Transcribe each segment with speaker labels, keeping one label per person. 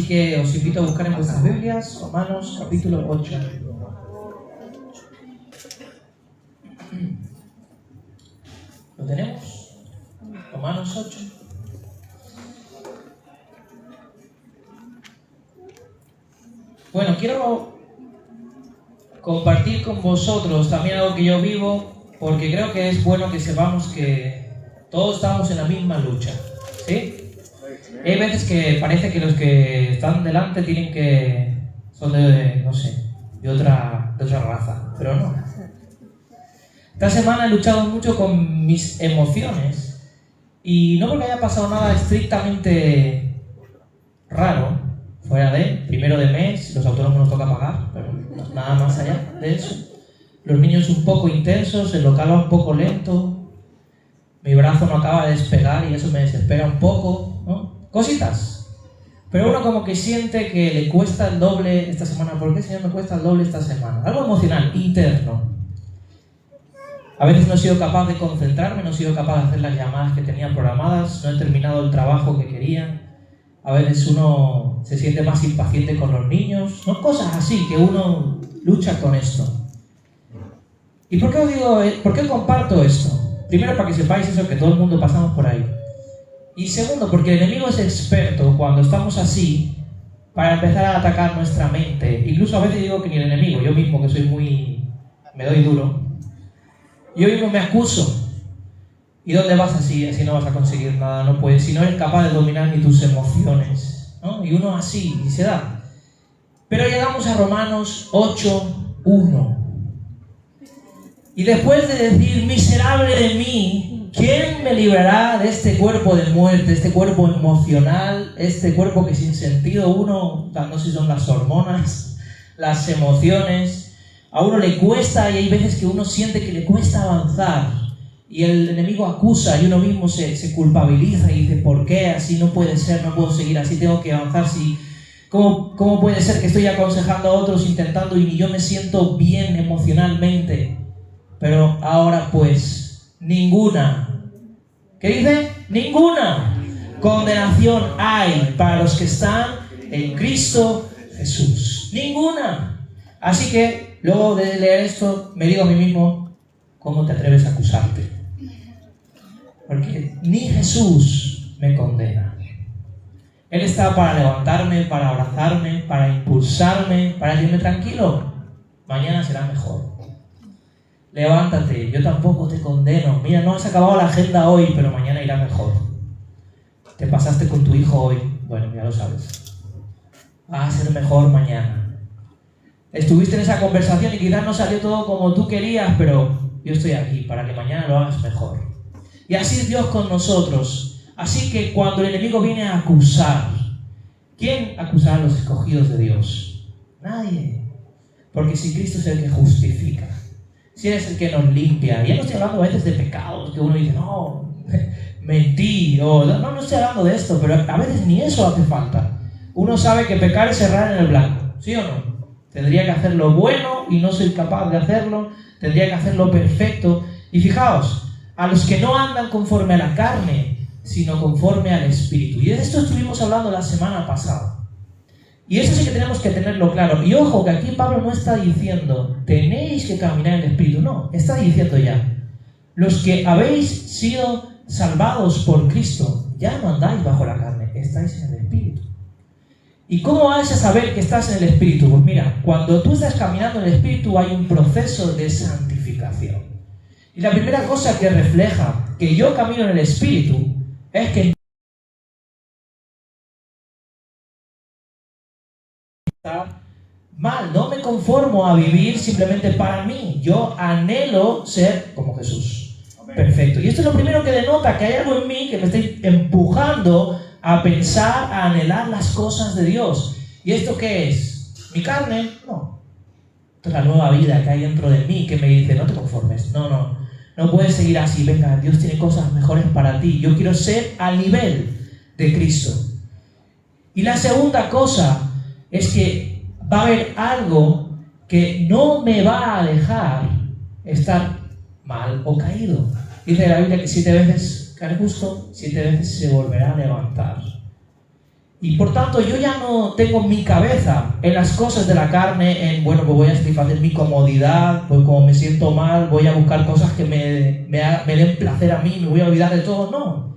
Speaker 1: que os invito a buscar en vuestras Biblias, Romanos capítulo 8. ¿Lo tenemos? Romanos 8. Bueno, quiero compartir con vosotros también algo que yo vivo, porque creo que es bueno que sepamos que todos estamos en la misma lucha, ¿sí? Hay veces que parece que los que están delante son de, no sé, de otra raza, pero no. Esta semana he luchado mucho con mis emociones, y no porque haya pasado nada estrictamente raro, fuera primero de mes, los autónomos nos toca pagar, pero nada más allá de eso. Los niños un poco intensos, el local va un poco lento, mi brazo no acaba de despegar y eso me desespera un poco, ¿no? Cositas. Pero uno como que siente que le cuesta el doble esta semana. ¿Por qué, Señor, me cuesta el doble esta semana? Algo emocional, interno. A veces no he sido capaz de concentrarme, no he sido capaz de hacer las llamadas que tenía programadas, no he terminado el trabajo que quería. A veces uno se siente más impaciente con los niños, ¿no? Cosas así que uno lucha con esto. ¿Y por qué comparto esto? Primero, para que sepáis eso, que todo el mundo pasamos por ahí. Y segundo, porque el enemigo es experto cuando estamos así para empezar a atacar nuestra mente. Incluso a veces digo que ni el enemigo, yo mismo que me doy duro. Yo mismo me acuso. ¿Y dónde vas así? Así no vas a conseguir nada, no puedes. Si no eres capaz de dominar ni tus emociones, ¿no? Y uno así, y se da. Pero llegamos a Romanos 8:1. Y después de decir, miserable de mí, ¿quién me librará de este cuerpo de muerte, este cuerpo emocional, este cuerpo que sin sentido uno, no sé si son las hormonas, las emociones, a uno le cuesta y hay veces que uno siente que le cuesta avanzar y el enemigo acusa y uno mismo se culpabiliza y dice, ¿por qué? Así no puede ser, no puedo seguir así, tengo que avanzar. ¿Cómo puede ser que estoy aconsejando a otros intentando y ni yo me siento bien emocionalmente? Pero ahora pues, ninguna. ¿Qué dice? Ninguna condenación hay para los que están en Cristo Jesús. Ninguna. Así que, luego de leer esto, me digo a mí mismo, ¿cómo te atreves a acusarte? Porque ni Jesús me condena. Él está para levantarme, para abrazarme, para impulsarme, para decirme tranquilo, mañana será mejor. Levántate, yo tampoco te condeno. Mira, no has acabado la agenda hoy, pero mañana irá mejor. Te pasaste con tu hijo hoy, bueno, ya lo sabes. Va a ser mejor mañana. Estuviste en esa conversación y quizás no salió todo como tú querías, pero yo estoy aquí para que mañana lo hagas mejor. Y así es Dios con nosotros. Así que cuando el enemigo viene a acusar, ¿quién acusará a los escogidos de Dios? Nadie. Porque si Cristo es el que justifica, si eres el que nos limpia, ya no estoy hablando a veces de pecados, que uno dice, no, mentí, o no estoy hablando de esto, pero a veces ni eso hace falta. Uno sabe que pecar es errar en el blanco, ¿sí o no? Tendría que hacer lo bueno y no soy capaz de hacerlo, tendría que hacerlo perfecto. Y fijaos, a los que no andan conforme a la carne, sino conforme al Espíritu. Y de esto estuvimos hablando la semana pasada. Y eso sí que tenemos que tenerlo claro. Y ojo, que aquí Pablo no está diciendo, tenéis que caminar en el Espíritu. No, está diciendo ya, los que habéis sido salvados por Cristo, ya no andáis bajo la carne, estáis en el Espíritu. ¿Y cómo vas a saber que estás en el Espíritu? Pues mira, cuando tú estás caminando en el Espíritu hay un proceso de santificación. Y la primera cosa que refleja que yo camino en el Espíritu es que mal, no me conformo a vivir simplemente para mí, yo anhelo ser como Jesús. Perfecto. Y esto es lo primero que denota que hay algo en mí que me está empujando a pensar, a anhelar las cosas de Dios. ¿Y esto qué es? ¿Mi carne? No. Esto es la nueva vida que hay dentro de mí que me dice, no te conformes, no puedes seguir así, venga, Dios tiene cosas mejores para ti, yo quiero ser al nivel de Cristo. Y la segunda cosa es que va a haber algo que no me va a dejar estar mal o caído. Dice la Biblia que 7 veces cae justo, 7 veces se volverá a levantar. Y por tanto yo ya no tengo mi cabeza en las cosas de la carne, en bueno, pues voy a satisfacer mi comodidad, pues como me siento mal, voy a buscar cosas que me den placer a mí, me voy a olvidar de todo. No,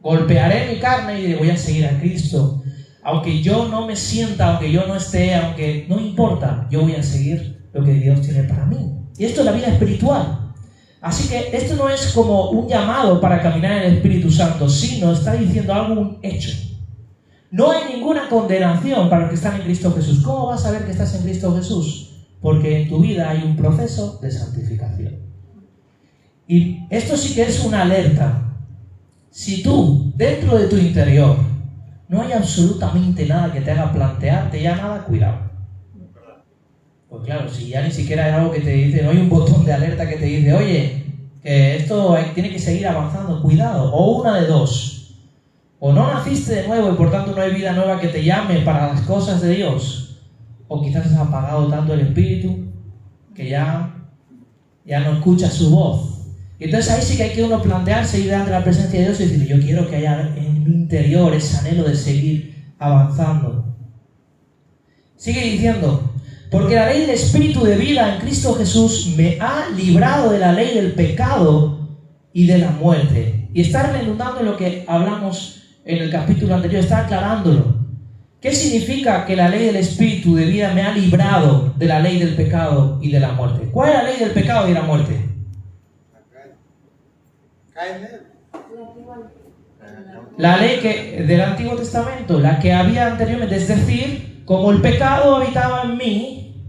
Speaker 1: golpearé mi carne y voy a seguir a Cristo. Aunque yo no me sienta, aunque yo no esté, aunque no importa, yo voy a seguir lo que Dios tiene para mí. Y esto es la vida espiritual. Así que esto no es como un llamado para caminar en el Espíritu Santo, sino está diciendo algo, un hecho. No hay ninguna condenación para los que están en Cristo Jesús. ¿Cómo vas a saber que estás en Cristo Jesús? Porque en tu vida hay un proceso de santificación. Y esto sí que es una alerta. Si tú, dentro de tu interior, no hay absolutamente nada que te haga plantearte ya nada, cuidado. Pues claro, si ya ni siquiera hay algo que te dice, no hay un botón de alerta que te dice, oye, que esto tiene que seguir avanzando, cuidado. O una de dos. O no naciste de nuevo y por tanto no hay vida nueva que te llame para las cosas de Dios. O quizás has apagado tanto el espíritu que ya no escuchas su voz. Y entonces ahí sí que hay que uno plantearse y ir delante de la presencia de Dios y decir, yo quiero que haya en mi interior ese anhelo de seguir avanzando. Sigue diciendo, porque la ley del espíritu de vida en Cristo Jesús me ha librado de la ley del pecado y de la muerte. Y está redundando en lo que hablamos en el capítulo anterior, está aclarándolo. ¿Qué significa que la ley del espíritu de vida me ha librado de la ley del pecado y de la muerte? ¿Cuál es la ley del pecado y de la muerte? La ley del Antiguo Testamento, la que había anteriormente, es decir, como el pecado habitaba en mí,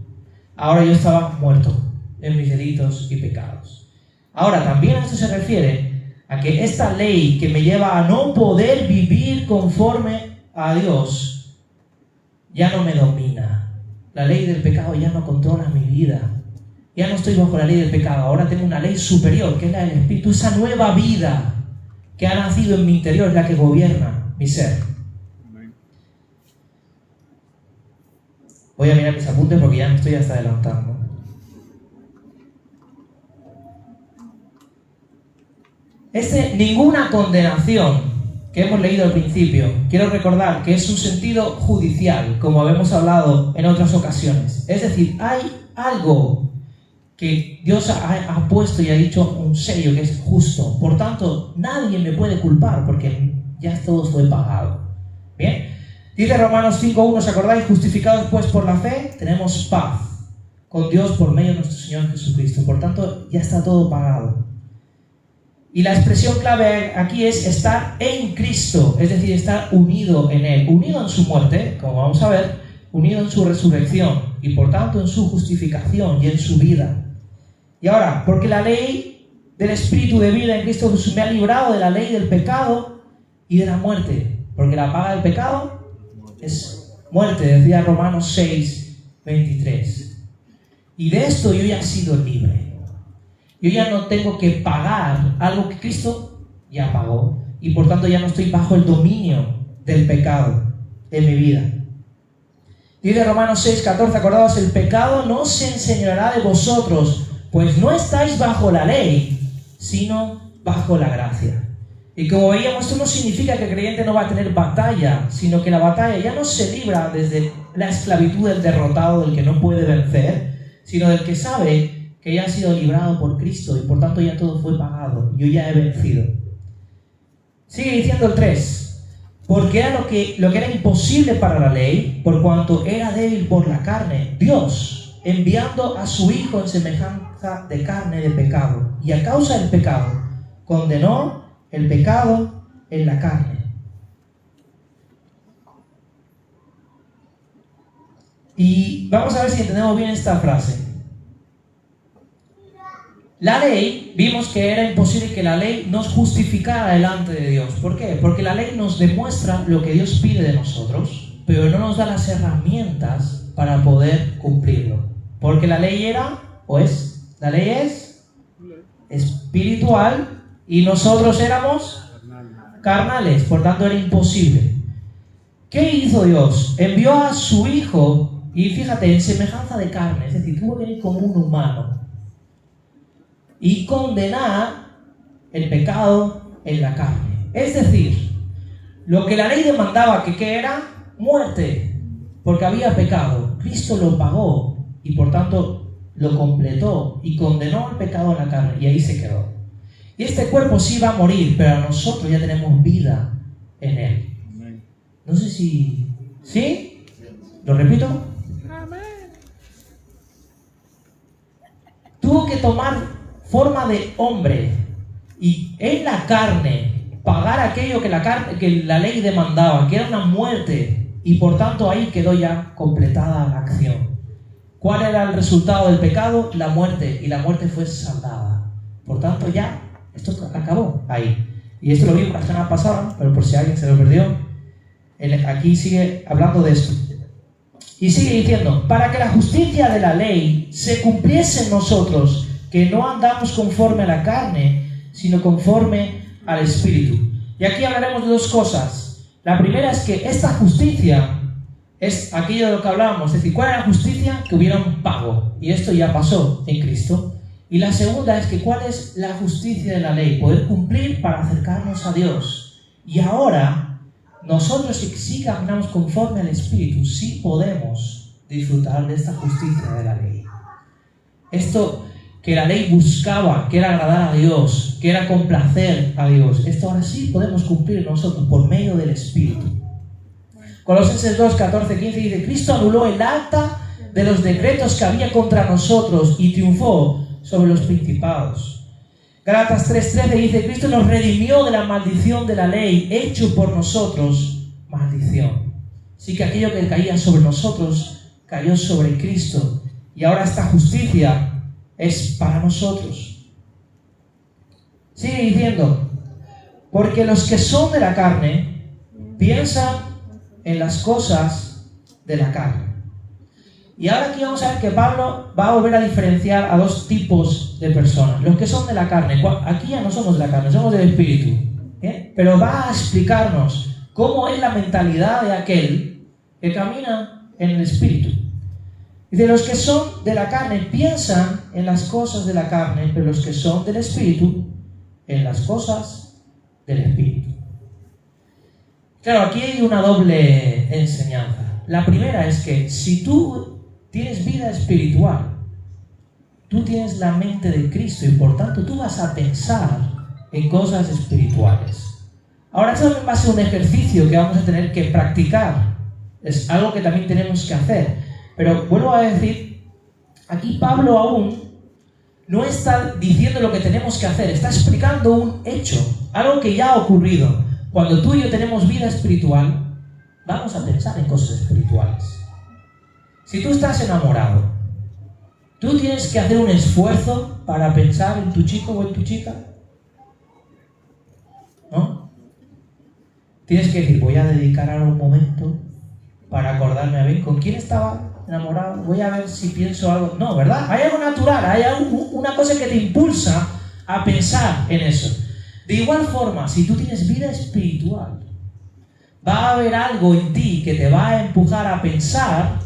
Speaker 1: ahora yo estaba muerto en mis delitos y pecados. Ahora, también a esto se refiere a que esta ley que me lleva a no poder vivir conforme a Dios ya no me domina. La ley del pecado ya no controla mi vida. Ya no estoy bajo la ley del pecado. Ahora tengo una ley superior, que es la del Espíritu. Esa nueva vida que ha nacido en mi interior es la que gobierna mi ser. Voy a mirar mis apuntes porque ya me estoy hasta adelantando. Ninguna condenación que hemos leído al principio, quiero recordar que es un sentido judicial, como habíamos hablado en otras ocasiones. Es decir, hay algo que Dios ha puesto y ha dicho un sello que es justo. Por tanto, nadie me puede culpar porque ya todo fue pagado. Bien, dice Romanos 5:1, ¿os acordáis? Justificados pues por la fe, tenemos paz con Dios por medio de nuestro Señor Jesucristo. Por tanto, ya está todo pagado. Y la expresión clave aquí es estar en Cristo, es decir, estar unido en Él, unido en su muerte, como vamos a ver, unido en su resurrección y por tanto en su justificación y en su vida. Y ahora, porque la ley del Espíritu de vida en Cristo Jesús me ha librado de la ley del pecado y de la muerte, porque la paga del pecado es muerte, decía Romanos 6:23. Y de esto yo ya he sido libre. Yo ya no tengo que pagar algo que Cristo ya pagó. Y por tanto ya no estoy bajo el dominio del pecado en mi vida. Dice Romanos 6:14, acordaos, el pecado no se enseñoreará de vosotros, pues no estáis bajo la ley, sino bajo la gracia. Y como veíamos, esto no significa que el creyente no va a tener batalla, sino que la batalla ya no se libra desde la esclavitud del derrotado, del que no puede vencer, sino del que sabe que ya ha sido librado por Cristo y por tanto ya todo fue pagado. Yo ya he vencido. Sigue diciendo el 3. Porque era lo que era imposible para la ley, por cuanto era débil por la carne, Dios, enviando a su Hijo en semejanza de carne de pecado, y a causa del pecado, condenó el pecado en la carne. Y vamos a ver si entendemos bien esta frase. La ley, vimos que era imposible que la ley nos justificara delante de Dios. ¿Por qué? Porque la ley nos demuestra lo que Dios pide de nosotros, pero no nos da las herramientas para poder cumplirlo. Porque la ley era, pues, la ley es espiritual y nosotros éramos carnales, por tanto era imposible. ¿Qué hizo Dios? Envió a su Hijo, y fíjate, en semejanza de carne, es decir, tuvo que venir como un humano y condenar el pecado en la carne. Es decir, lo que la ley demandaba, que ¿qué era? muerte, porque había pecado. Cristo lo pagó y por tanto lo completó y condenó el pecado en la carne y ahí se quedó. Y este cuerpo sí va a morir, pero nosotros ya tenemos vida en él. No sé si... ¿Sí? ¿Lo repito? Tuvo que tomar forma de hombre y en la carne pagar aquello que la ley demandaba, que era una muerte, y por tanto ahí quedó ya completada la acción. ¿Cuál era el resultado del pecado? La muerte, y la muerte fue saldada. Por tanto ya esto acabó ahí. Y esto lo vimos la semana pasada, pero por si alguien se lo perdió, aquí sigue hablando de esto. Y sigue diciendo, para que la justicia de la ley se cumpliese en nosotros, que no andamos conforme a la carne, sino conforme al Espíritu. Y aquí hablaremos de dos cosas. La primera es que esta justicia es aquello de lo que hablábamos, es decir, ¿cuál era la justicia? Que hubiera un pago. Y esto ya pasó en Cristo. Y la segunda es que ¿cuál es la justicia de la ley? Poder cumplir para acercarnos a Dios. Y ahora, nosotros que sí caminamos conforme al Espíritu, sí podemos disfrutar de esta justicia de la ley. Esto que la ley buscaba, que era agradar a Dios, que era complacer a Dios, esto ahora sí podemos cumplir nosotros por medio del Espíritu. Colosenses 2, 14, 15 dice, Cristo anuló el acta de los decretos que había contra nosotros y triunfó sobre los principados. Gálatas 3:13 dice, Cristo nos redimió de la maldición de la ley, hecho por nosotros maldición. Así que aquello que caía sobre nosotros, cayó sobre Cristo. Y ahora esta justicia es para nosotros. Sigue diciendo, porque los que son de la carne, piensan en las cosas de la carne. Y ahora aquí vamos a ver que Pablo va a volver a diferenciar a dos tipos de personas. Los que son de la carne, aquí ya no somos de la carne, somos del Espíritu. Pero va a explicarnos cómo es la mentalidad de aquel que camina en el Espíritu. Dice, los que son de la carne piensan en las cosas de la carne, pero los que son del Espíritu, en las cosas del Espíritu. Claro, aquí hay una doble enseñanza. La primera es que si tú tienes vida espiritual, tú tienes la mente de Cristo y por tanto tú vas a pensar en cosas espirituales. Ahora eso también va a ser un ejercicio que vamos a tener que practicar. Es algo que también tenemos que hacer. Pero vuelvo a decir, aquí Pablo aún no está diciendo lo que tenemos que hacer, está explicando un hecho, algo que ya ha ocurrido. Cuando tú y yo tenemos vida espiritual, vamos a pensar en cosas espirituales. Si tú estás enamorado, ¿tú tienes que hacer un esfuerzo para pensar en tu chico o en tu chica? ¿No? Tienes que decir, voy a dedicar ahora un momento para acordarme a ver con quién estaba enamorado, voy a ver si pienso algo. No, ¿verdad? Hay algo natural, hay una cosa que te impulsa a pensar en eso. De igual forma, si tú tienes vida espiritual, va a haber algo en ti que te va a empujar a pensar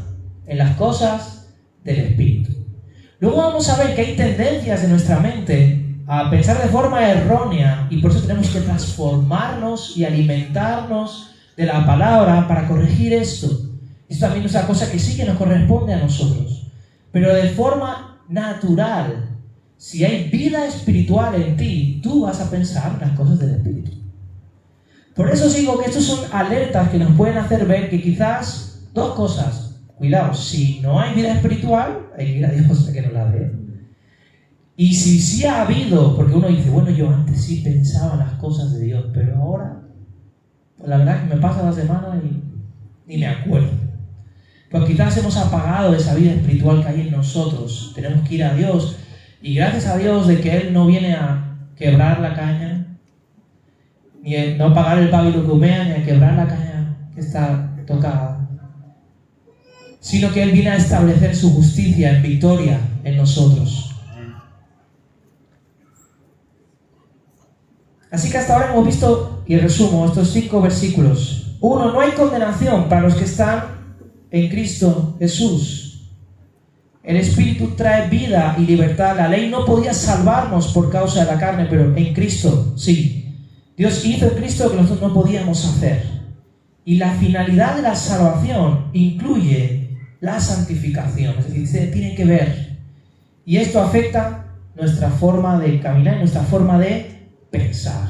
Speaker 1: en las cosas del Espíritu. Luego vamos a ver que hay tendencias en nuestra mente a pensar de forma errónea y por eso tenemos que transformarnos y alimentarnos de la palabra para corregir esto. Esto también es una cosa que sí que nos corresponde a nosotros, pero de forma natural. Si hay vida espiritual en ti, tú vas a pensar en las cosas del Espíritu. Por eso digo que estos son alertas que nos pueden hacer ver que quizás dos cosas. Cuidado, si no hay vida espiritual, hay que ir a Dios a que nos la dé. Y si sí ha habido, porque uno dice, bueno, yo antes sí pensaba en las cosas de Dios, pero ahora, pues la verdad que me pasa la semana y ni me acuerdo. Pues quizás hemos apagado esa vida espiritual que hay en nosotros. Tenemos que ir a Dios. Y gracias a Dios de que Él no viene a quebrar la caña, ni a no apagar el pábilo que humea, ni a quebrar la caña que está tocada, sino que Él viene a establecer su justicia en victoria en nosotros. Así que hasta ahora hemos visto, y resumo, estos 5 versículos. 1. No hay condenación para los que están en Cristo Jesús. El Espíritu trae vida y libertad. La ley no podía salvarnos por causa de la carne, pero en Cristo sí. Dios hizo en Cristo lo que nosotros no podíamos hacer. Y la finalidad de la salvación incluye la santificación, es decir, se tiene que ver. Y esto afecta nuestra forma de caminar y nuestra forma de pensar.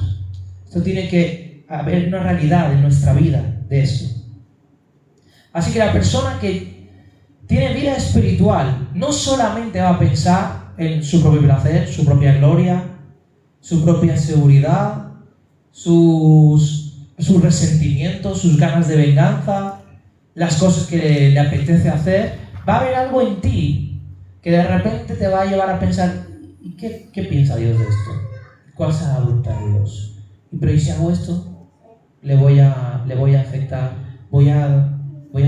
Speaker 1: Esto tiene que haber una realidad en nuestra vida de esto. Así que la persona que tiene vida espiritual no solamente va a pensar en su propio placer, su propia gloria, su propia seguridad, sus resentimientos, sus ganas de venganza, las cosas que le apetece hacer. Va a haber algo en ti que de repente te va a llevar a pensar, ¿y qué piensa Dios de esto? ¿Cuál será la voluntad de Dios? Pero ¿y si hago esto? Le voy a afectar, voy a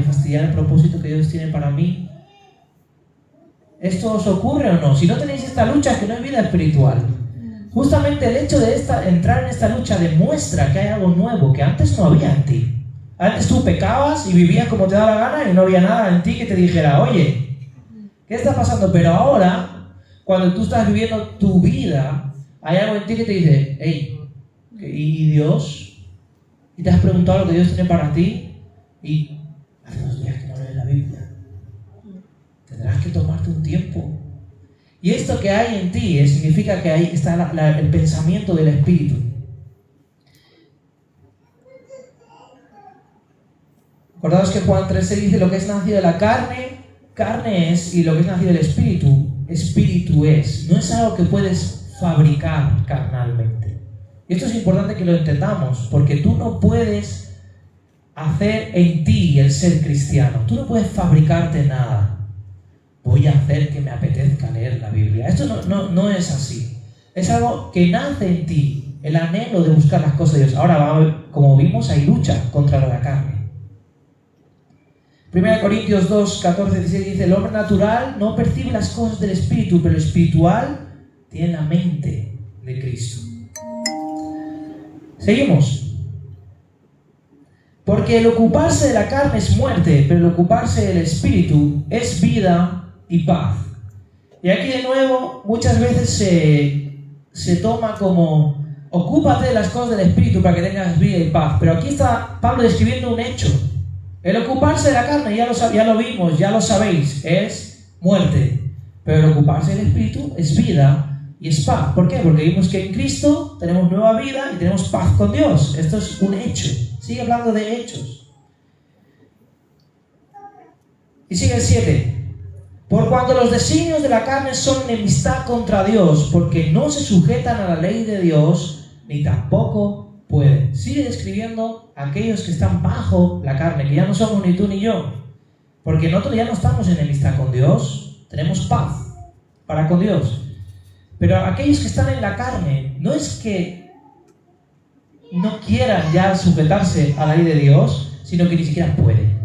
Speaker 1: fastidiar el propósito que Dios tiene para mí. ¿Esto os ocurre o no? Si no tenéis esta lucha, es que no hay vida espiritual. Justamente el hecho de entrar en esta lucha demuestra que hay algo nuevo que antes no había en ti. Antes tú pecabas y vivías como te daba la gana y no había nada en ti que te dijera, oye, ¿qué está pasando? Pero ahora, cuando tú estás viviendo tu vida, hay algo en ti que te dice, hey, ¿y Dios? ¿Y te has preguntado lo que Dios tiene para ti? Y hace 2 días que no lees la Biblia. Tendrás que tomarte un tiempo. Y esto que hay en ti significa que ahí está el pensamiento del Espíritu. Acordaos que Juan 3:6 dice, lo que es nacido de la carne, carne es, y lo que es nacido del Espíritu, Espíritu es. No es algo que puedes fabricar carnalmente. Y esto es importante que lo entendamos, porque tú no puedes hacer en ti el ser cristiano. Tú no puedes fabricarte nada. Voy a hacer que me apetezca leer la Biblia. Esto no es así. Es algo que nace en ti, el anhelo de buscar las cosas de Dios. Ahora, como vimos, hay lucha contra la carne. 1 Corintios 2, 14, 16 dice, el hombre natural no percibe las cosas del Espíritu, pero el espiritual tiene la mente de Cristo. Seguimos. Porque el ocuparse de la carne es muerte, pero el ocuparse del Espíritu es vida y paz. Y aquí de nuevo muchas veces se toma como ocúpate de las cosas del Espíritu para que tengas vida y paz, pero aquí está Pablo describiendo un hecho. El ocuparse de la carne, ya lo vimos, ya lo sabéis, es muerte, pero el ocuparse del Espíritu es vida y es paz. ¿Por qué? Porque vimos que en Cristo tenemos nueva vida y tenemos paz con Dios. Esto es un hecho. Sigue hablando de hechos. Y sigue el 7. Por cuanto los designios de la carne son enemistad contra Dios, porque no se sujetan a la ley de Dios, ni tampoco pueden. Sigue describiendo a aquellos que están bajo la carne, que ya no somos ni tú ni yo. Porque nosotros ya no estamos en enemistad con Dios, tenemos paz para con Dios. Pero aquellos que están en la carne, no es que no quieran ya sujetarse a la ley de Dios, sino que ni siquiera pueden.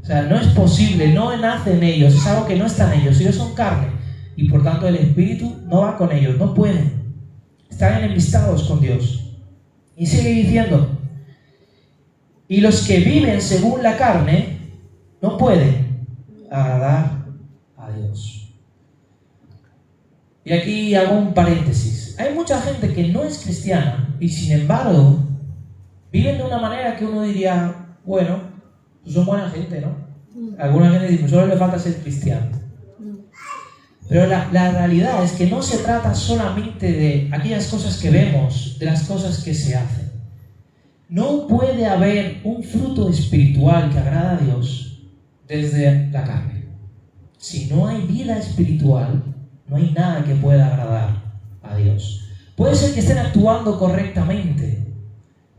Speaker 1: O sea, no es posible, no nace en ellos, es algo que no está en ellos. Ellos son carne y por tanto el Espíritu no va con ellos, no pueden. Están enemistados con Dios. Y sigue diciendo, y los que viven según la carne no pueden agradar a Dios. Y aquí hago un paréntesis. Hay mucha gente que no es cristiana y sin embargo viven de una manera que uno diría, bueno, son buena gente, ¿no? Alguna gente dice, solo le falta ser cristiano. Pero la realidad es que no se trata solamente de aquellas cosas que vemos, de las cosas que se hacen. No puede haber un fruto espiritual que agrada a Dios desde la carne. Si no hay vida espiritual, no hay nada que pueda agradar a Dios. Puede ser que estén actuando correctamente,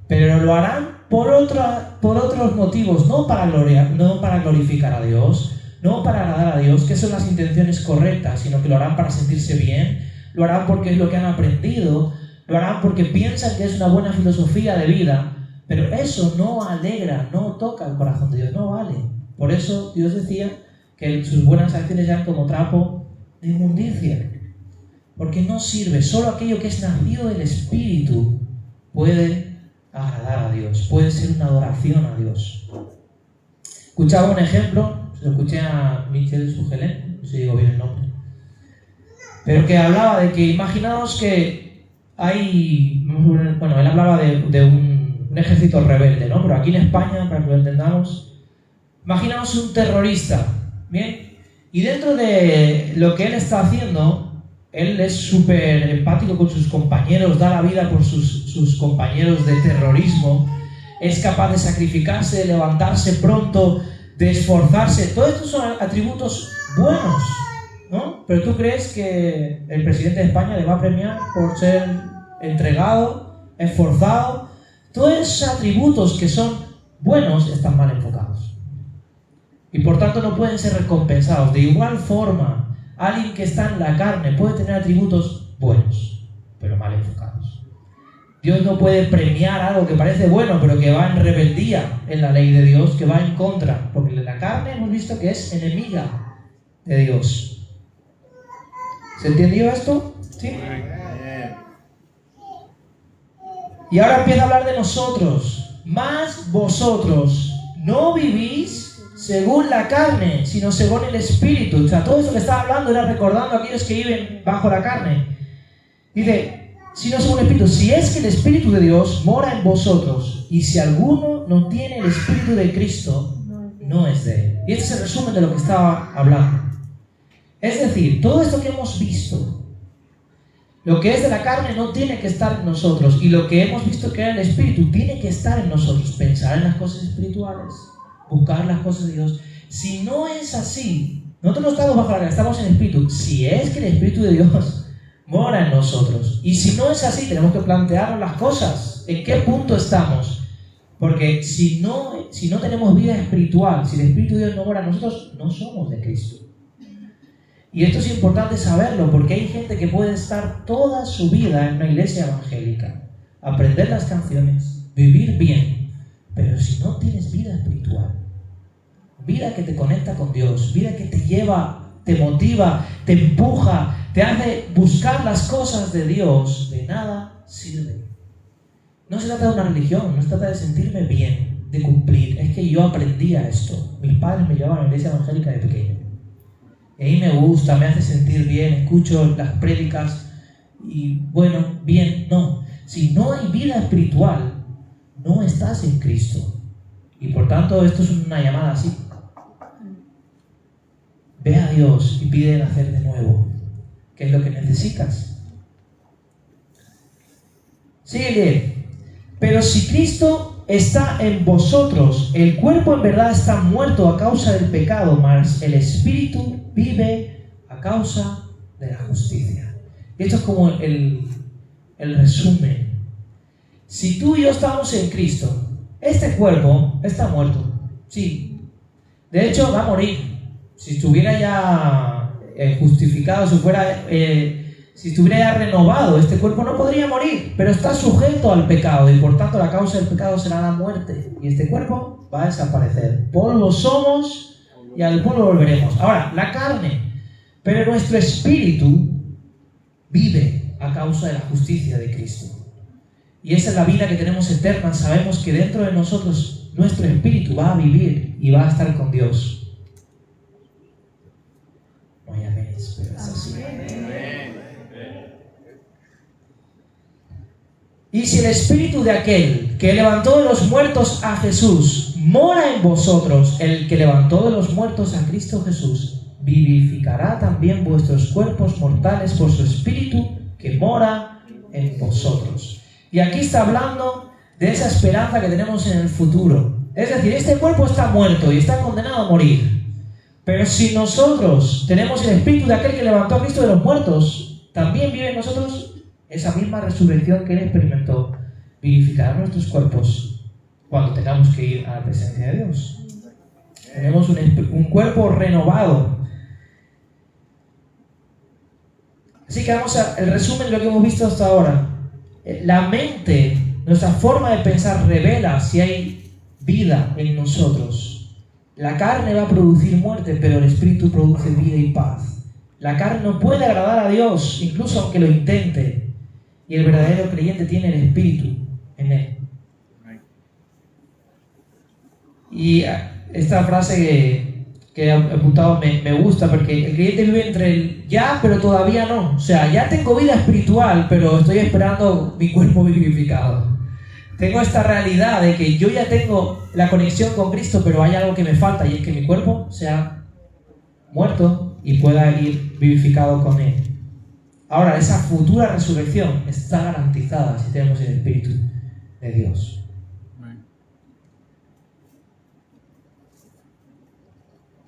Speaker 1: pero lo harán por otros motivos, no para glorificar a Dios, no para agradar a Dios, que son las intenciones correctas, sino que lo harán para sentirse bien, lo harán porque es lo que han aprendido, lo harán porque piensan que es una buena filosofía de vida, pero eso no alegra, no toca el corazón de Dios, no vale. Por eso Dios decía que sus buenas acciones eran como trapo de inmundicia, porque no sirve. Solo aquello que es nacido del Espíritu puede agradar a Dios, puede ser una adoración a Dios. Escuchaba un ejemplo, se lo escuché a Michel Sugelén, no sé si digo bien el nombre, pero que hablaba de que imaginaos que hay, bueno, él hablaba de un un ejército rebelde, ¿no? Pero aquí en España, para que lo entendamos, imaginaos un terrorista, ¿bien? Y dentro de lo que él está haciendo, él es súper empático con sus compañeros, da la vida por sus compañeros de terrorismo, es capaz de sacrificarse, de levantarse pronto, de esforzarse. Todos estos son atributos buenos, ¿no? Pero ¿tú crees que el presidente de España le va a premiar por ser entregado, esforzado? Todos esos atributos que son buenos están mal enfocados. Y por tanto no pueden ser recompensados. De igual forma, alguien que está en la carne puede tener atributos buenos, pero mal enfocados. Dios no puede premiar algo que parece bueno, pero que va en rebeldía en la ley de Dios, que va en contra, porque la carne hemos visto que es enemiga de Dios. ¿Se entendió esto? ¿Sí? Y ahora empieza a hablar de nosotros. Mas vosotros no vivís según la carne, sino según el Espíritu. O sea, todo eso que estaba hablando era recordando a aquellos que viven bajo la carne. Dice, sino según el Espíritu. Si es que el Espíritu de Dios mora en vosotros, y si alguno no tiene el Espíritu de Cristo, no es de él. Y este es el resumen de lo que estaba hablando. Es decir, todo esto que hemos visto, lo que es de la carne no tiene que estar en nosotros, y lo que hemos visto que era el Espíritu tiene que estar en nosotros. Pensar en las cosas espirituales, buscar las cosas de Dios. Si no es así, nosotros no estamos bajo la carne, estamos en el Espíritu. Si es que el Espíritu de Dios mora en nosotros, y si no es así, tenemos que plantearnos las cosas, en qué punto estamos, porque si no tenemos vida espiritual, si el Espíritu de Dios no mora en nosotros, no somos de Cristo. Y esto es importante saberlo, porque hay gente que puede estar toda su vida en una iglesia evangélica, aprender las canciones, vivir bien, pero si no tienes vida espiritual, vida que te conecta con Dios, vida que te lleva, te motiva, te empuja, te hace buscar las cosas de Dios, de nada sirve. No se trata de una religión, no se trata de sentirme bien, de cumplir. Es que yo aprendía esto. Mis padres me llevaban a la iglesia evangélica de pequeño. Y a mí me gusta, me hace sentir bien, escucho las prédicas y bueno, bien. No, si no hay vida espiritual, no estás en Cristo. Y por tanto esto es una llamada así. Ve a Dios y pide nacer de nuevo. ¿Qué es lo que necesitas? Sigue. Pero si Cristo está en vosotros, el cuerpo en verdad está muerto a causa del pecado, mas el Espíritu vive a causa de la justicia. Y esto es como el resumen. Si tú y yo estamos en Cristo, este cuerpo está muerto. Sí. De hecho, va a morir. Si estuviera ya justificado, si estuviera ya renovado, este cuerpo no podría morir, pero está sujeto al pecado y por tanto la causa del pecado será la muerte y este cuerpo va a desaparecer. Polvo somos y al polvo volveremos. Ahora, la carne, pero nuestro espíritu vive a causa de la justicia de Cristo. Y esa es la vida que tenemos eterna. Sabemos que dentro de nosotros nuestro espíritu va a vivir y va a estar con Dios. No hay aménes, pero es así. Y si el espíritu de aquel que levantó de los muertos a Jesús mora en vosotros, el que levantó de los muertos a Cristo Jesús vivificará también vuestros cuerpos mortales por su espíritu que mora en vosotros. Y aquí está hablando de esa esperanza que tenemos en el futuro. Es decir, este cuerpo está muerto y está condenado a morir. Pero si nosotros tenemos el espíritu de aquel que levantó a Cristo de los muertos, también vive en nosotros esa misma resurrección que Él experimentó. Vivificará nuestros cuerpos cuando tengamos que ir a la presencia de Dios. Tenemos un cuerpo renovado. Así que vamos al resumen de lo que hemos visto hasta ahora. La mente, nuestra forma de pensar revela si hay vida en nosotros. La carne va a producir muerte, pero el Espíritu produce vida y paz. La carne no puede agradar a Dios, incluso aunque lo intente. Y el verdadero creyente tiene el Espíritu en él. Y esta frase que he apuntado me gusta, porque el creyente vive entre el ya, pero todavía no. O sea, ya tengo vida espiritual, pero estoy esperando mi cuerpo vivificado. Tengo esta realidad de que yo ya tengo la conexión con Cristo, pero hay algo que me falta, y es que mi cuerpo sea muerto y pueda ir vivificado con Él. Ahora, esa futura resurrección está garantizada si tenemos el Espíritu de Dios.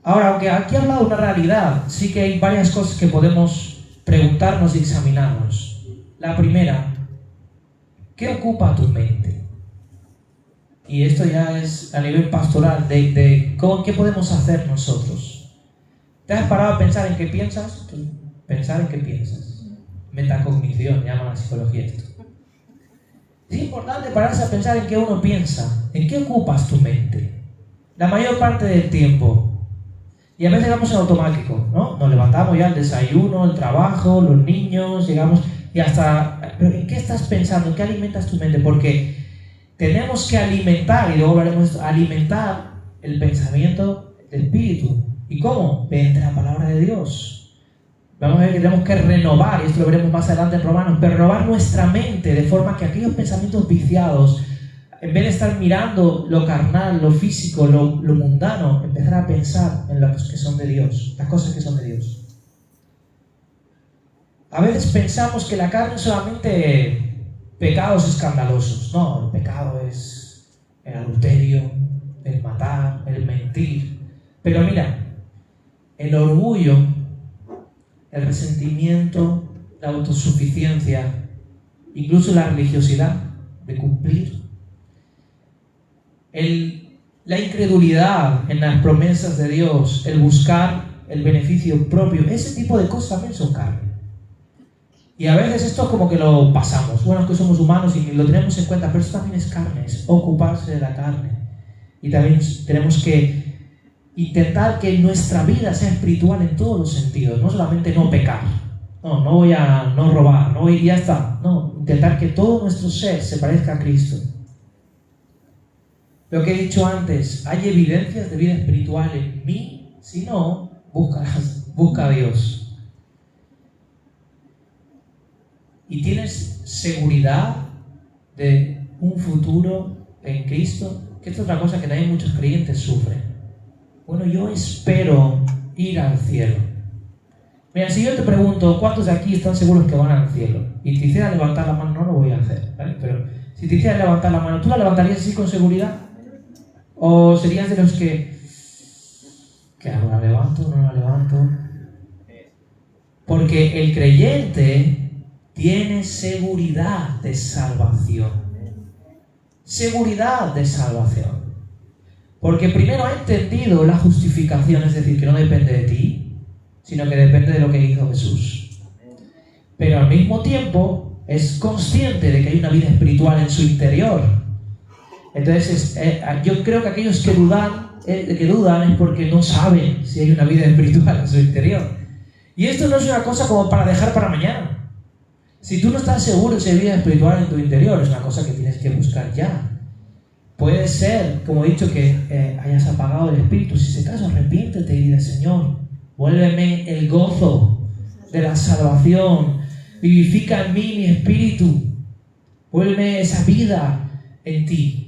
Speaker 1: Ahora, aunque aquí he hablado de una realidad, sí que hay varias cosas que podemos preguntarnos y examinarnos. La primera, ¿qué ocupa tu mente? Y esto ya es a nivel pastoral, ¿qué podemos hacer nosotros? ¿Te has parado a pensar en qué piensas? Pensar en qué piensas. Metacognición, llama la psicología esto. Es importante pararse a pensar en qué uno piensa, en qué ocupas tu mente. La mayor parte del tiempo. Y a veces vamos en automático, ¿no? Nos levantamos ya el desayuno, el trabajo, los niños, llegamos y hasta... ¿Pero en qué estás pensando? ¿En qué alimentas tu mente? Porque tenemos que alimentar, y luego hablaremos de esto, alimentar el pensamiento del Espíritu. ¿Y cómo? Mediante la palabra de Dios. Vamos a ver que tenemos que renovar, y esto lo veremos más adelante en Romanos, pero renovar nuestra mente de forma que aquellos pensamientos viciados, en vez de estar mirando lo carnal, lo físico, lo mundano, empezar a pensar en las que son de Dios, las cosas que son de Dios. A veces pensamos que la carne es solamente pecados escandalosos. No, el pecado es el adulterio, el matar, el mentir. Pero mira, el orgullo, el resentimiento, la autosuficiencia, incluso la religiosidad de cumplir, la incredulidad en las promesas de Dios, el buscar el beneficio propio, ese tipo de cosas también son carne. Y a veces esto como que lo pasamos. Bueno, es que somos humanos y lo tenemos en cuenta, pero esto también es carne, es ocuparse de la carne. Y también tenemos que intentar que nuestra vida sea espiritual en todos los sentidos, no solamente no pecar. No voy a no robar, y ya está. No, intentar que todo nuestro ser se parezca a Cristo. Lo que he dicho antes, ¿hay evidencias de vida espiritual en mí? Si no, busca a Dios. ¿Y tienes seguridad de un futuro en Cristo? Que esta es otra cosa que también muchos creyentes sufren. Bueno, yo espero ir al cielo. Mira, si yo te pregunto, ¿cuántos de aquí están seguros que van al cielo? Y te hiciera levantar la mano, no lo voy a hacer, ¿vale? Pero si te hiciera levantar la mano, ¿tú la levantarías así con seguridad? ¿O serías de los que ¿qué hago? ¿La levanto? ¿No la levanto? Porque el creyente tiene seguridad de salvación. Seguridad de salvación. Porque primero ha entendido la justificación, es decir, que no depende de ti, sino que depende de lo que hizo Jesús. Pero al mismo tiempo es consciente de que hay una vida espiritual en su interior. Entonces, yo creo que aquellos que dudan es porque no saben si hay una vida espiritual en su interior. Y esto no es una cosa como para dejar para mañana. Si tú no estás seguro si hay vida espiritual en tu interior, es una cosa que tienes que buscar ya. Puede ser, como he dicho, que hayas apagado el espíritu. Si es caso, arrepiéntete y dile: Señor, vuélveme el gozo de la salvación. Vivifica en mí mi espíritu. Vuélveme esa vida en ti.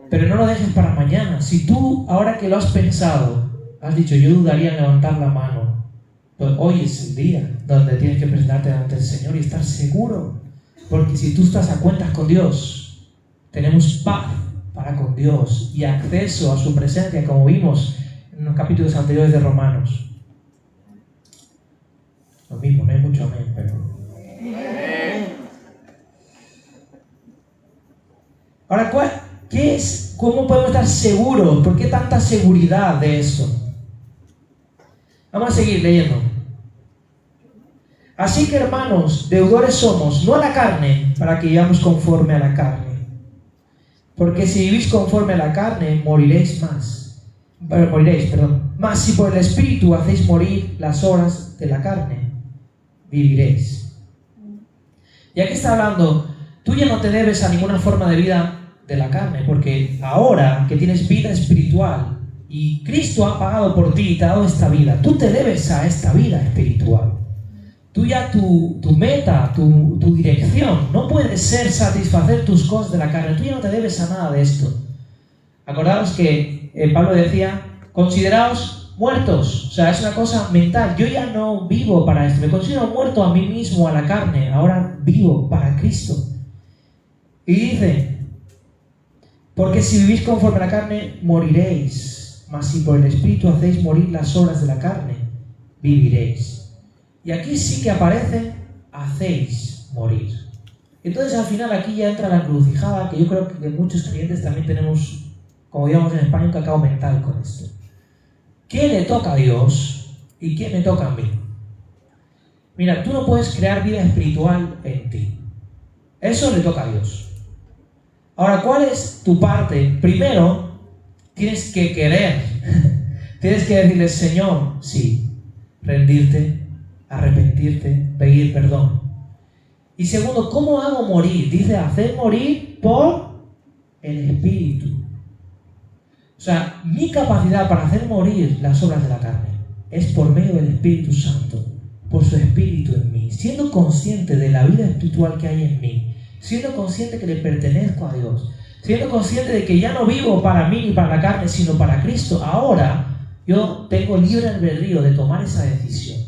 Speaker 1: Pero no lo dejes para mañana. Si tú, ahora que lo has pensado, has dicho: yo dudaría en levantar la mano, pues hoy es el día donde tienes que presentarte delante del Señor y estar seguro. Porque si tú estás a cuentas con Dios, tenemos paz para con Dios y acceso a su presencia, como vimos en los capítulos anteriores de Romanos. Lo mismo, no hay mucho amén, pero... Ahora, ¿cómo podemos estar seguros? ¿Por qué tanta seguridad de eso? Vamos a seguir leyendo. Así que, hermanos, deudores somos, no a la carne, para que vivamos conforme a la carne. Porque si vivís conforme a la carne, moriréis. Mas si por el Espíritu hacéis morir las obras de la carne, viviréis. Y aquí está hablando, tú ya no te debes a ninguna forma de vida de la carne, porque ahora que tienes vida espiritual y Cristo ha pagado por ti y te ha dado esta vida, tú te debes a esta vida espiritual. tú ya tu meta, tu dirección, no puede ser satisfacer tus cosas de la carne. Tú ya no te debes a nada de esto. Acordaos que Pablo decía, consideraos muertos. O sea, es una cosa mental. Yo ya no vivo para esto. Me considero muerto a mí mismo, a la carne. Ahora vivo para Cristo. Y dice, porque si vivís conforme a la carne, moriréis. Mas si por el Espíritu hacéis morir las obras de la carne, viviréis. Y aquí sí que aparece, hacéis morir. Entonces al final aquí ya entra la encrucijada, que yo creo que muchos creyentes también tenemos, como digamos en España, un cacao mental con esto. ¿Qué le toca a Dios y qué me toca a mí? Mira, tú no puedes crear vida espiritual en ti. Eso le toca a Dios. Ahora, ¿cuál es tu parte? Primero, tienes que querer. Tienes que decirle, Señor, sí, rendirte, arrepentirte, pedir perdón. Y segundo, ¿cómo hago morir? Dice, hacer morir por el Espíritu. O sea, mi capacidad para hacer morir las obras de la carne es por medio del Espíritu Santo, por su Espíritu en mí, siendo consciente de la vida espiritual que hay en mí, siendo consciente que le pertenezco a Dios, siendo consciente de que ya no vivo para mí ni para la carne, sino para Cristo. Ahora yo tengo libre albedrío de tomar esa decisión.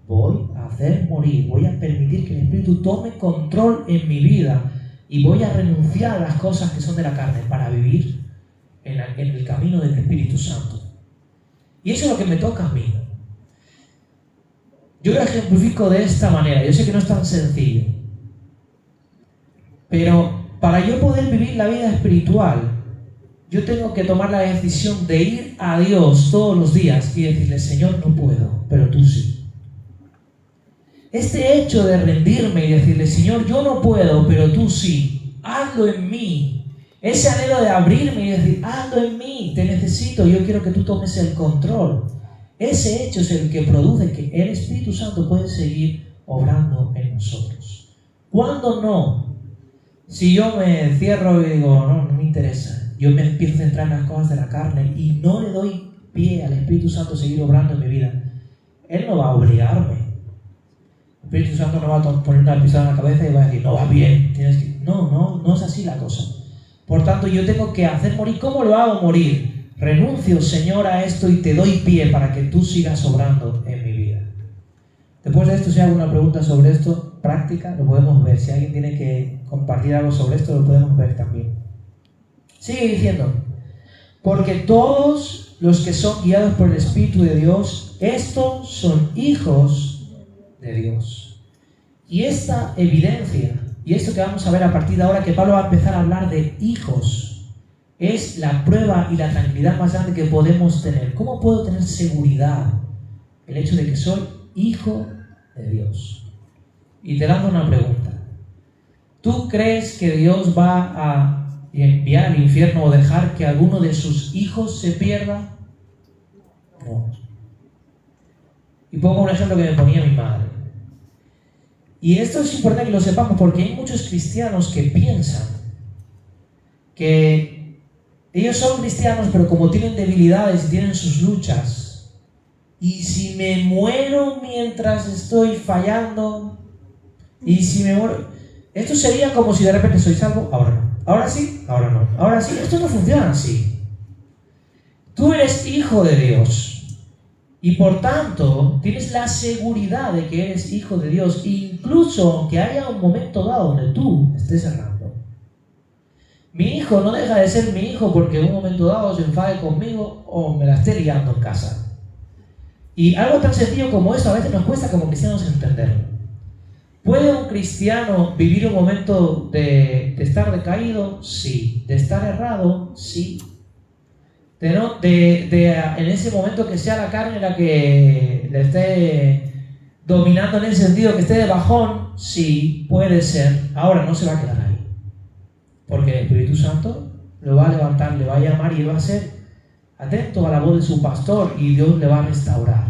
Speaker 1: Voy a hacer morir, voy a permitir que el Espíritu tome control en mi vida y voy a renunciar a las cosas que son de la carne para vivir en el camino del Espíritu Santo. Y eso es lo que me toca a mí. Yo lo ejemplifico de esta manera. Yo sé que no es tan sencillo, pero para yo poder vivir la vida espiritual, yo tengo que tomar la decisión de ir a Dios todos los días y decirle, Señor, no puedo, pero tú sí. Este hecho de rendirme y decirle, Señor, yo no puedo, pero tú sí, hazlo en mí. Ese anhelo de abrirme y decir, hazlo en mí, te necesito, yo quiero que tú tomes el control. Ese hecho es el que produce que el Espíritu Santo puede seguir obrando en nosotros. ¿Cuándo no? Si yo me cierro y digo, no me interesa, yo me empiezo a centrar en las cosas de la carne y no le doy pie al Espíritu Santo a seguir obrando en mi vida, Él no va a obligarme. El Espíritu Santo no va a poner una pisada en la cabeza y va a decir, no, va bien, tienes que... No es así la cosa. Por tanto, yo tengo que hacer morir. ¿Cómo lo hago morir? Renuncio, Señor, a esto y te doy pie para que tú sigas obrando en mi vida. Después de esto, si hay alguna pregunta sobre esto, práctica, lo podemos ver. Si alguien tiene que compartir algo sobre esto, lo podemos ver también. Sigue diciendo, porque todos los que son guiados por el Espíritu de Dios, estos son hijos de Dios. Y esta evidencia, y esto que vamos a ver a partir de ahora, que Pablo va a empezar a hablar de hijos, es la prueba y la tranquilidad más grande que podemos tener. ¿Cómo puedo tener seguridad? El hecho de que soy hijo de Dios. Y te damos una pregunta. ¿Tú crees que Dios va a enviar al infierno o dejar que alguno de sus hijos se pierda? No. Y pongo un ejemplo que me ponía mi madre. Y esto es importante que lo sepamos porque hay muchos cristianos que piensan que ellos son cristianos, pero como tienen debilidades y tienen sus luchas, y si me muero mientras estoy fallando, y si me muero, esto sería como si de repente soy salvo, ahora no, ahora sí, ahora no, ahora sí. Esto no funciona así. Tú eres hijo de Dios. Y por tanto, tienes la seguridad de que eres hijo de Dios, incluso aunque haya un momento dado donde tú estés errando. Mi hijo no deja de ser mi hijo porque en un momento dado se enfade conmigo o me la esté liando en casa. Y algo tan sencillo como eso a veces nos cuesta como cristianos entenderlo. ¿Puede un cristiano vivir un momento de estar decaído? Sí. ¿De estar errado? Sí. En ese momento que sea la carne la que le esté dominando en el sentido que esté de bajón, sí, puede ser. Ahora no se va a quedar ahí, porque el Espíritu Santo lo va a levantar, le va a llamar y va a ser atento a la voz de su pastor y Dios le va a restaurar.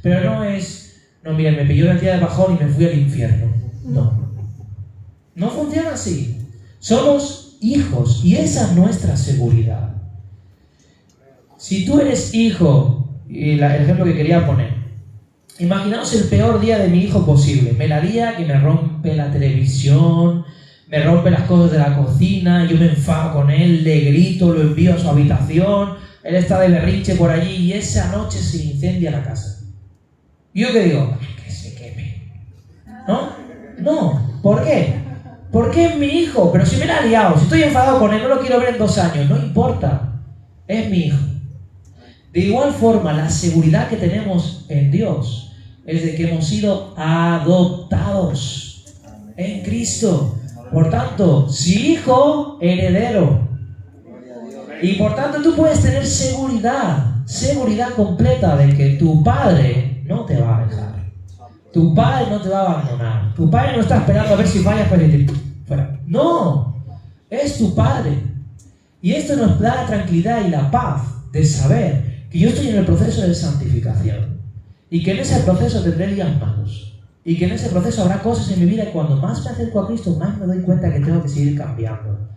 Speaker 1: Pero no es, no, miren, me pilló el día de bajón y me fui al infierno. No funciona así. Somos hijos y esa es nuestra seguridad. Si tú eres hijo, y el ejemplo que quería poner, Imaginaos el peor día de mi hijo posible. Me la lía que me rompe la televisión, me rompe las cosas de la cocina, yo me enfado con él, le grito, lo envío a su habitación, él está de berrinche por allí y esa noche se incendia la casa. ¿Y yo qué digo? Que se queme. ¿No? No. ¿Por qué? Porque es mi hijo, pero si me la ha liado, si estoy enfadado con él, no lo quiero ver en 2 años, no importa. Es mi hijo. De igual forma, la seguridad que tenemos en Dios es de que hemos sido adoptados en Cristo. Por tanto, si hijo, heredero. Y por tanto tú puedes tener seguridad completa de que tu padre no te va a dejar. Tu padre no te va a abandonar. Tu padre no está esperando a ver si fallas para decir fuera. No, es tu padre. Y esto nos da la tranquilidad y la paz de saber que yo estoy en el proceso de santificación. Y que en ese proceso tendré días malos. Y que en ese proceso habrá cosas en mi vida y cuando más me acerco a Cristo, más me doy cuenta que tengo que seguir cambiando.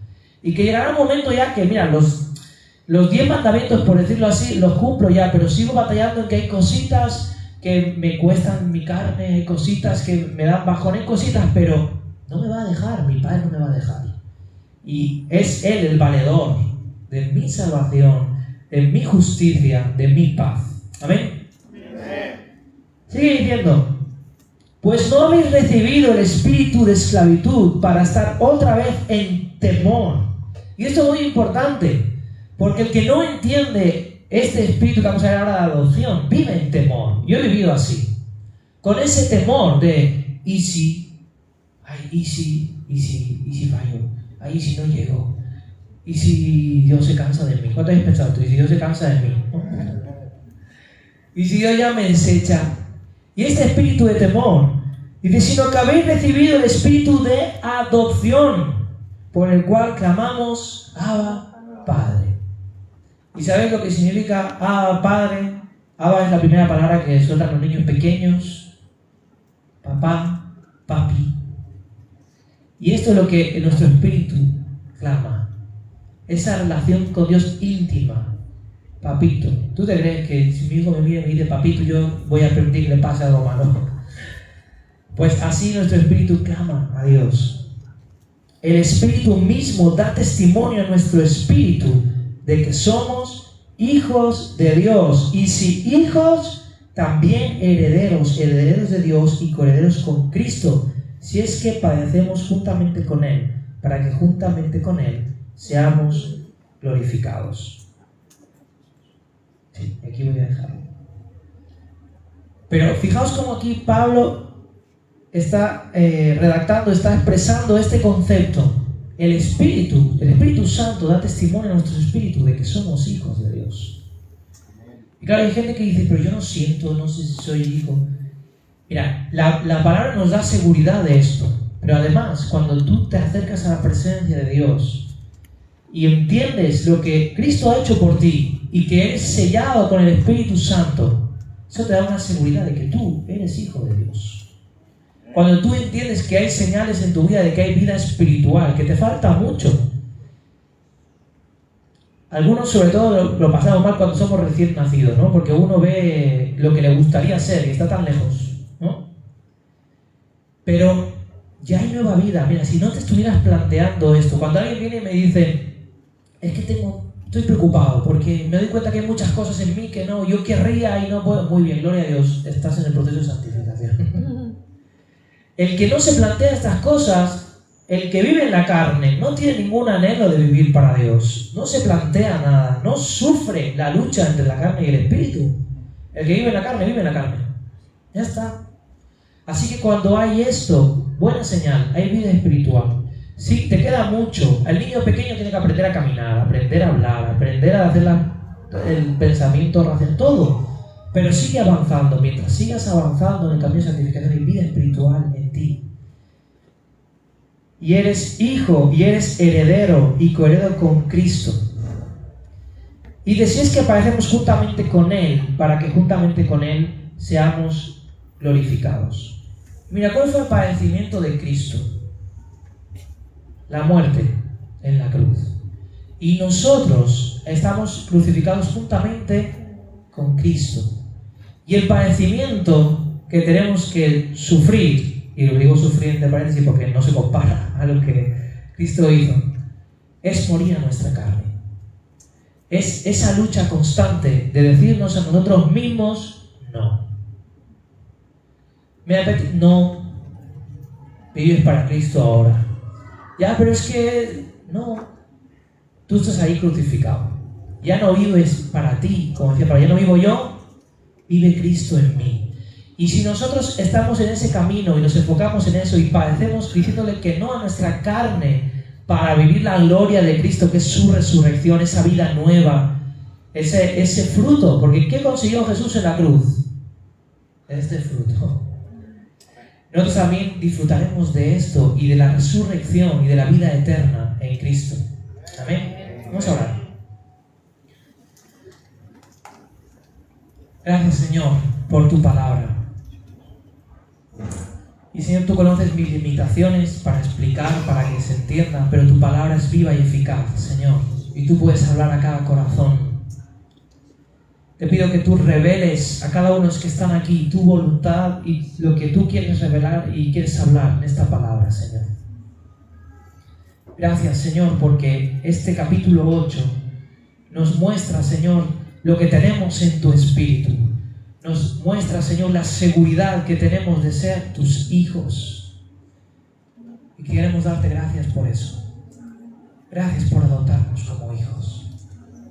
Speaker 1: Y que llegará un momento ya que, mira, los 10 mandamientos, por decirlo así, los cumplo ya, pero sigo batallando en que hay cositas que me cuestan mi carne, hay cositas que me dan bajón, hay cositas, pero no me va a dejar, mi Padre no me va a dejar. Y es Él el valedor de mi salvación, de mi justicia, de mi paz. Amén. Sigue diciendo, pues no habéis recibido el espíritu de esclavitud para estar otra vez en temor. Y esto es muy importante, porque el que no entiende este espíritu que vamos a ver ahora de adopción, vive en temor. Yo he vivido así, con ese temor de, ¿y si? Ay, ¿y si fallo? Ay, ¿y si no llego? ¿Y si Dios se cansa de mí? ¿Cuánto habéis pensado tú? ¿Y si Dios se cansa de mí? ¿Y si Dios ya me desecha? Y este espíritu de temor, dice, sino que habéis recibido el espíritu de adopción, por el cual clamamos, Abba, Padre. ¿Y sabéis lo que significa Abba, Padre? Abba es la primera palabra que sueltan los niños pequeños. Papá, papi. Y esto es lo que nuestro espíritu clama. Esa relación con Dios íntima. Papito. ¿Tú te crees que si mi hijo me mira y me dice papito, yo voy a permitir que le pase algo malo? Pues así nuestro espíritu clama a Dios. El espíritu mismo da testimonio a nuestro espíritu de que somos hijos de Dios. Y si hijos, también herederos de Dios y coherederos con Cristo, si es que padecemos juntamente con Él, para que juntamente con Él seamos glorificados. Sí, aquí voy a dejarlo. Pero fijaos cómo aquí Pablo está redactando, está expresando este concepto. El Espíritu Santo da testimonio a nuestro espíritu de que somos hijos de Dios. Y claro, hay gente que dice, pero yo no siento, no sé si soy hijo. Mira, la palabra nos da seguridad de esto. Pero además, cuando tú te acercas a la presencia de Dios y entiendes lo que Cristo ha hecho por ti, y que eres sellado con el Espíritu Santo, eso te da una seguridad de que tú eres hijo de Dios. Cuando tú entiendes que hay señales en tu vida de que hay vida espiritual, que te falta mucho. Algunos sobre todo lo pasamos mal cuando somos recién nacidos, ¿no? Porque uno ve lo que le gustaría ser y está tan lejos, ¿no? Pero ya hay nueva vida. Mira, si no te estuvieras planteando esto, cuando alguien viene y me dice, es que estoy preocupado porque me doy cuenta que hay muchas cosas en mí que no, yo querría y no puedo. Muy bien, gloria a Dios, estás en el proceso de santificación. El que no se plantea estas cosas, el que vive en la carne, no tiene ningún anhelo de vivir para Dios, no se plantea nada, no sufre la lucha entre la carne y el espíritu. El que vive en la carne, vive en la carne. Ya está. Así que cuando hay esto, buena señal, hay vida espiritual. Sí, te queda mucho. El niño pequeño tiene que aprender a caminar, aprender a hablar, aprender a hacer el pensamiento racional, todo. Pero sigue avanzando. Mientras sigas avanzando en el camino de santificación, hay vida espiritual en ti. Y eres hijo, y eres heredero y coheredero con Cristo. Y decís que padecemos juntamente con Él, para que juntamente con Él seamos glorificados. Mira, ¿cuál fue el padecimiento de Cristo? La muerte en la cruz. Y nosotros estamos crucificados juntamente con Cristo. Y el padecimiento que tenemos que sufrir, y lo digo sufrir entre paréntesis porque no se compara a lo que Cristo hizo, es morir a nuestra carne. Es esa lucha constante de decirnos a nosotros mismos, no. No, vives para Cristo ahora. Ya, pero es que, no. Tú estás ahí crucificado. Ya no vives para ti, como decía Pablo, ya no vivo yo, vive Cristo en mí. Y si nosotros estamos en ese camino y nos enfocamos en eso y padecemos diciéndole que no a nuestra carne para vivir la gloria de Cristo, que es su resurrección, esa vida nueva, ese fruto, porque ¿qué consiguió Jesús en la cruz? Este fruto. Nosotros también disfrutaremos de esto y de la resurrección y de la vida eterna en Cristo. Amén. Vamos a orar. Gracias, Señor, por tu palabra. Y Señor, tú conoces mis limitaciones para explicar, para que se entienda, pero tu palabra es viva y eficaz, Señor, y tú puedes hablar a cada corazón. Te pido que tú reveles a cada uno de los que están aquí tu voluntad y lo que tú quieres revelar y quieres hablar en esta palabra, Señor. Gracias, Señor, porque este capítulo 8 nos muestra, Señor, lo que tenemos en tu Espíritu. Nos muestra, Señor, la seguridad que tenemos de ser tus hijos. Y queremos darte gracias por eso. Gracias por adoptarnos como hijos.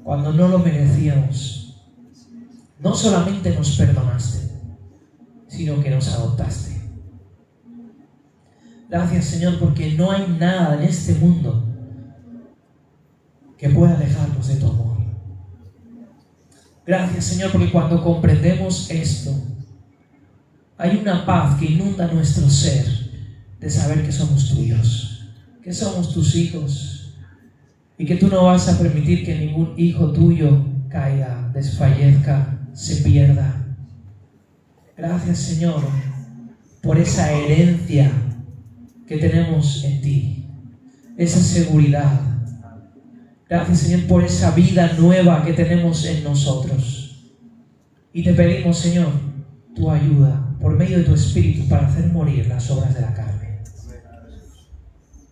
Speaker 1: Cuando no lo merecíamos, no solamente nos perdonaste, sino que nos adoptaste. Gracias, Señor, porque no hay nada en este mundo que pueda alejarnos de tu amor. Gracias, Señor, porque cuando comprendemos esto, hay una paz que inunda nuestro ser de saber que somos tuyos, que somos tus hijos y que tú no vas a permitir que ningún hijo tuyo caiga, desfallezca, se pierda. Gracias, Señor, por esa herencia que tenemos en ti, esa seguridad. Gracias, Señor, por esa vida nueva que tenemos en nosotros. Y te pedimos, Señor, tu ayuda por medio de tu Espíritu para hacer morir las obras de la carne.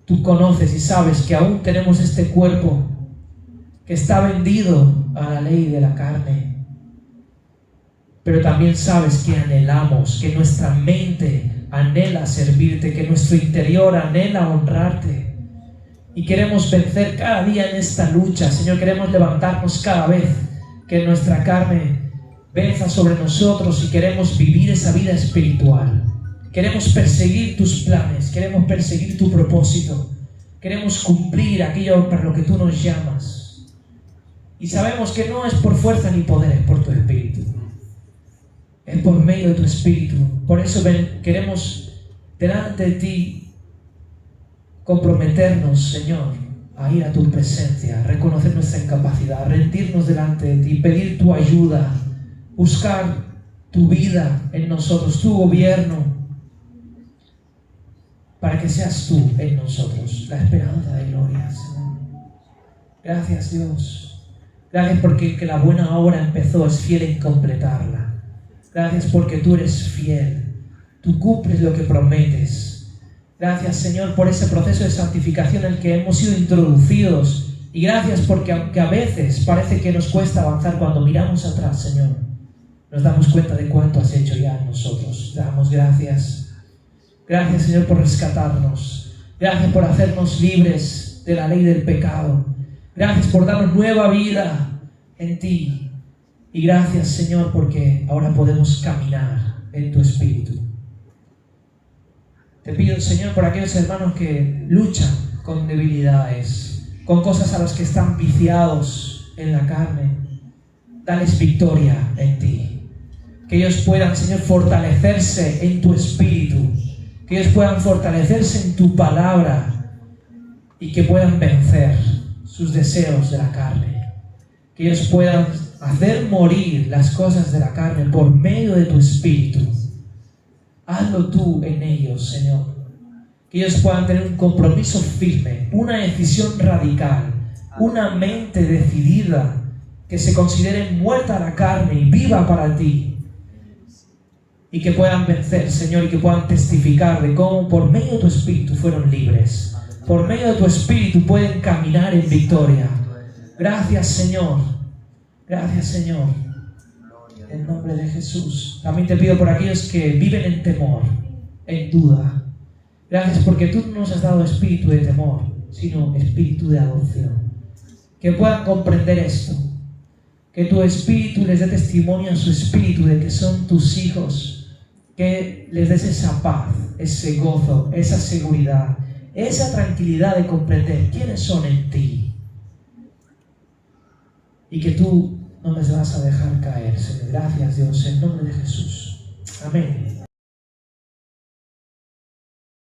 Speaker 1: Tú conoces y sabes que aún tenemos este cuerpo que está vendido a la ley de la carne. Pero también sabes que anhelamos, que nuestra mente anhela servirte, que nuestro interior anhela honrarte. Y queremos vencer cada día en esta lucha, Señor. Queremos levantarnos cada vez que nuestra carne venza sobre nosotros y queremos vivir esa vida espiritual. Queremos perseguir tus planes, queremos perseguir tu propósito. Queremos cumplir aquello para lo que tú nos llamas. Y sabemos que no es por fuerza ni poder, es por tu Espíritu. Es por medio de tu Espíritu. Por eso queremos delante de ti comprometernos, Señor, a ir a tu presencia, reconocer nuestra incapacidad, rendirnos delante de ti, pedir tu ayuda, buscar tu vida en nosotros, tu gobierno, para que seas tú en nosotros, la esperanza de gloria, Señor. Gracias, Dios. Gracias porque que la buena obra empezó, es fiel en completarla. Gracias porque tú eres fiel, tú cumples lo que prometes. Gracias, Señor, por ese proceso de santificación en el que hemos sido introducidos. Y gracias porque aunque a veces parece que nos cuesta avanzar, cuando miramos atrás, Señor, nos damos cuenta de cuánto has hecho ya en nosotros. Te damos gracias. Gracias, Señor, por rescatarnos. Gracias por hacernos libres de la ley del pecado. Gracias por darnos nueva vida en ti. Y gracias, Señor, porque ahora podemos caminar en tu Espíritu. Te pido, Señor, por aquellos hermanos que luchan con debilidades, con cosas a las que están viciados en la carne. Dales victoria en ti. Que ellos puedan, Señor, fortalecerse en tu Espíritu. Que ellos puedan fortalecerse en tu palabra y que puedan vencer sus deseos de la carne. Que ellos puedan hacer morir las cosas de la carne por medio de tu Espíritu. Hazlo tú en ellos, Señor. Que ellos puedan tener un compromiso firme, una decisión radical, una mente decidida, que se considere muerta a la carne y viva para ti. y que puedan vencer, Señor, y que puedan testificar de cómo por medio de tu Espíritu fueron libres. Por medio de tu Espíritu pueden caminar en victoria. Gracias, Señor. Gracias, Señor. En nombre de Jesús. También te pido por aquellos que viven en temor, en duda. Gracias porque tú no nos has dado espíritu de temor, sino espíritu de adopción. Que puedan comprender esto. Que tu espíritu les dé testimonio a su espíritu de que son tus hijos. Que les des esa paz, ese gozo, esa seguridad, esa tranquilidad de comprender quiénes son en ti. Y que tú no les vas a dejar caer, Señor. Gracias, Dios, en nombre de Jesús. Amén.